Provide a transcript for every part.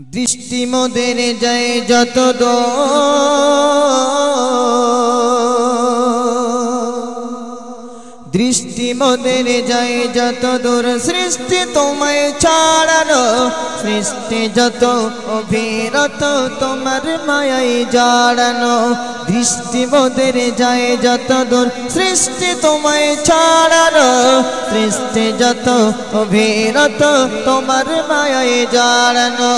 दृष्टि मोदेर जाए जत दो दृष्टि मोदेर जाए जत दूर सृष्टि तुम्हें छाड़ानो सृष्टि जत अभिरत तुम्हार मायाई जाड़ानो दृष्टि मोदेर जाए जत दूर सृष्टि तुम्हें छाड़ानो सृष्टि जत अभिरत तुम्हार मायाई जाड़ानो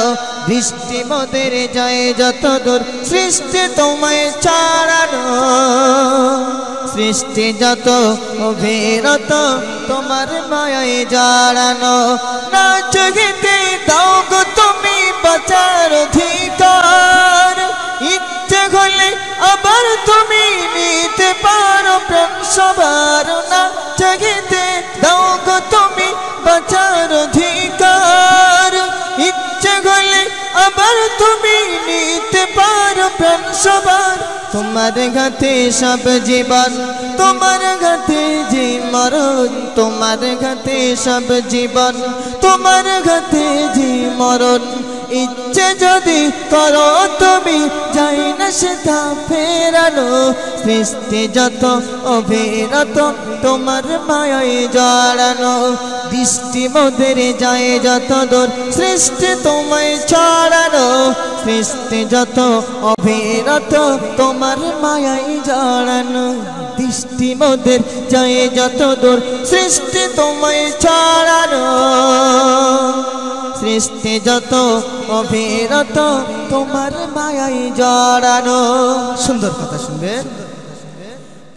दृष्टि मोदेर जाए जत दूर सृष्टि तुम्हें छाड़ानो सृष्टि जत अभिरत तुम्हार मायाई जाड़ानो ना चाहिए दाओ गो तुमी बाचार अधिकार इच्छे हले आबार तुमी निते पारो प्रेम सबार ना चाहिए दाओ गो तुमी बाचार अधिकार इच्छे हले आबार तुमी निते पारो प्रेम सबार तुम्हारे हाथे सब जीवन तुम्हारे हाथे जी मरण तुम्हारे हाथे सब जीवन तुम्हारे हाथे जी मरण इच्छे जदि करो तुमी जाई ना सेटा फेरानो सृष्टि जत अभिरत तुम्हार मायाई जाड़ानो दृष्टि मोदेर जाए जत दूर सृष्टि तुम्हें छाड़ानो सृष्टि जत अभिरत तुम्हार मायाई जाड़ानो दृष्टि मोदेर जाए जत दूर सृष्टि तुम्हें छाड़ानो सृष्टि जत अभिरत तुम्हार मायाई जाड़ानो सुंदर कथा सुनबे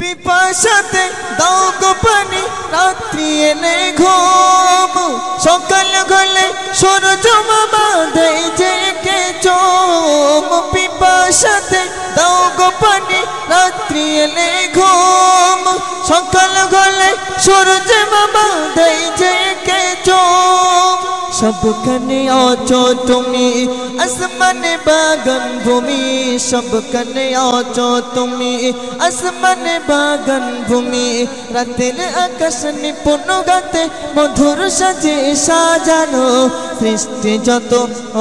पिपासाते दाओ गो पानी रात्रि एने घुम सकाल हले सूरज मामा देय जेके चुम पिपासाते दाओ गो पानी रात्रि एने घुम सकाल हले सूरज मामा देय जेके चुम सब कने आचो तुमी आसमान बागन भूमि सब कने आचो तुमी आसमान बागन भूमि रातेर आकाश निपुण गाते मधुर साजे साजानो सृष्टि जत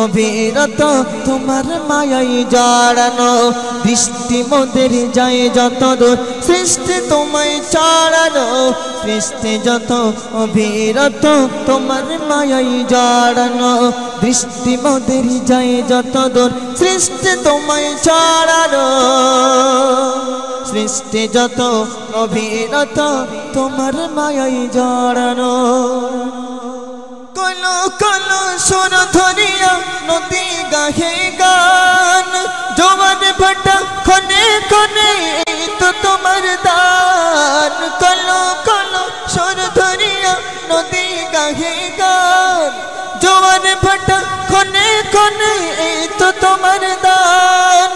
अभिरत तुम्हार मायाई जाड़ानो दृष्टि मोदेर जाए जत दूर सृष्टि तुम्हें छाड़ानो सृष्टि जत अभिरत तुम्हार मायाई जाड़ानो दृष्टि मोदेर जाए जत दूर सृष्टि तुम्हें छाड़ानो सृष्टि जत अभिरत तुम्हार मायाई जाड़ानो कलो कलो सुर धरिया नदी गाहे गान जवान भट्टा खने खने तो तुम्हार दान कलो कलो सुर धरिया नदी गाहे गान जवान भट्टा खने खने तो तुम्हार दान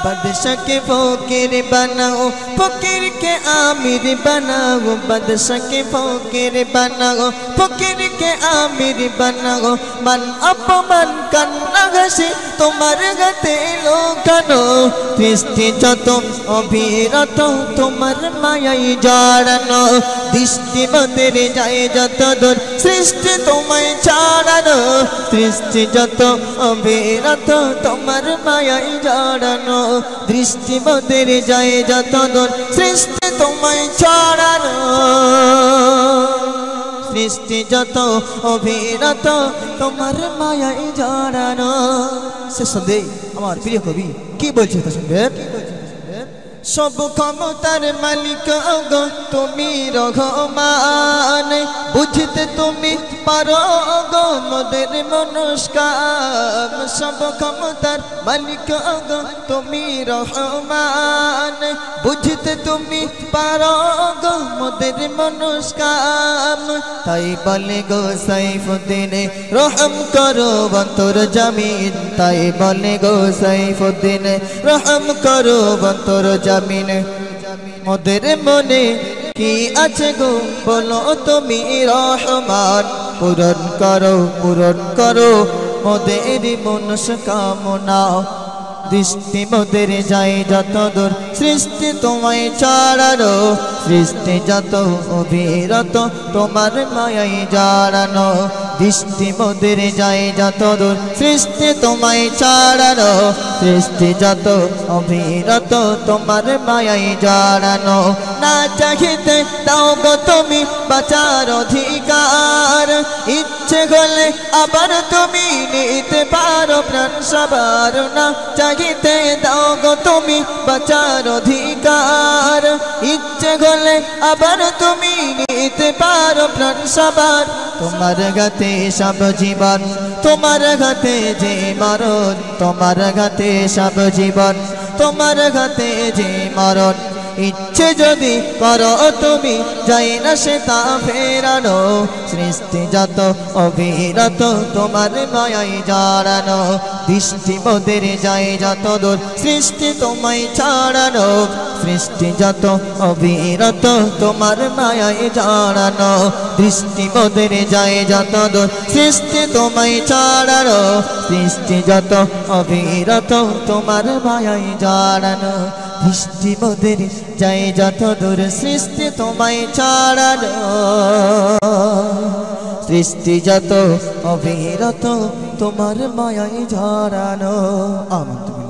बादशाह के फकीर बनाओ फकीर के आमिर बनाओ बादशाह के फकीर बनाओ फकीर के आमिर बनाओ मन अपमान करना घसे तुम्हार गते लोकानो सृष्टि जत अभिरत तुम्हार मायाई जाड़ानो दृष्टि मोदेर जाए जत दूर सृष्टि तुम्हें छाड़ानो सृष्टि जत अभिरत तुम्हार मायाई जाड़ानो दृष्टि मोदेर जाए जत दूर सृष्टि तुम्हें छाड़ानो सृष्टि जत अभिरत तुम्हार मायाई जाड़ानो से सन्देह आमार प्रिय कवि की बोलछे ता शुनबेन सब क्षमतार मालिक गो तुमी रघमान बुझते तुमी पारो गो मोदेर मनस्काम सब क्षमतार मालिक गो तुमी रघमान बुझते तुमी पारो गो मोदेर मनस्काम ताई बोले गो सैफुद्दीन रहम करो बंतोर जमीन ताई बोले गो सैफुद्दीन रहम करो बंतोर जमीन मोदेर मने की आछे गो बोलो तुमी रहमान पूरन करो मोदेर मनस्कामना दृष्टि मोदेर जाए जत दूर सृष्टि तुम्हें छाड़ानो सृष्टि जत अभिरत तुम्हार मायाई जाड़ानो দৃষ্টি মোদের যায় যত দূর সৃষ্টি তোমায় ছাড়ানো সৃষ্টি যত অবিরত তোমার মায়ায় জড়ানো না চাহিতে দাও গো তুমি বাঁচার অধিকার ইচ্ছে হলে আবার তুমি নিতে পারো প্রাণ সবার না চাহিতে দাও গো তুমি বাঁচার অধিকার ইচ্ছে হলে আবার তুমি নিতে পারো প্রাণ সবার তোমার হাতে সব জীবন তোমার হাতে যে মরণ তোমার হাতে সব জীবন তোমার হাতে যে মরণ ইচ্ছে যদি করো তুমি যাই না সে তা ফেরানো সৃষ্টি যত অবিরত তোমার মায়ায় জড়ানো দৃষ্টি মোদের যায় যত দূর সৃষ্টি তোমায় ছাড়ানো সৃষ্টি যত অবিরত তোমার মায়ায় জড়ানো দৃষ্টি মোদের যায় যত দূর সৃষ্টি তোমায় ছাড়ানো সৃষ্টি যত অবিরত তোমার মায়ায় জড়ানো দৃষ্টি মোদের যায় যত দূর সৃষ্টি তোমায় ছাড়ানো সৃষ্টি যত অবিরত তোমার মায়ায় জড়ানো। আমিন।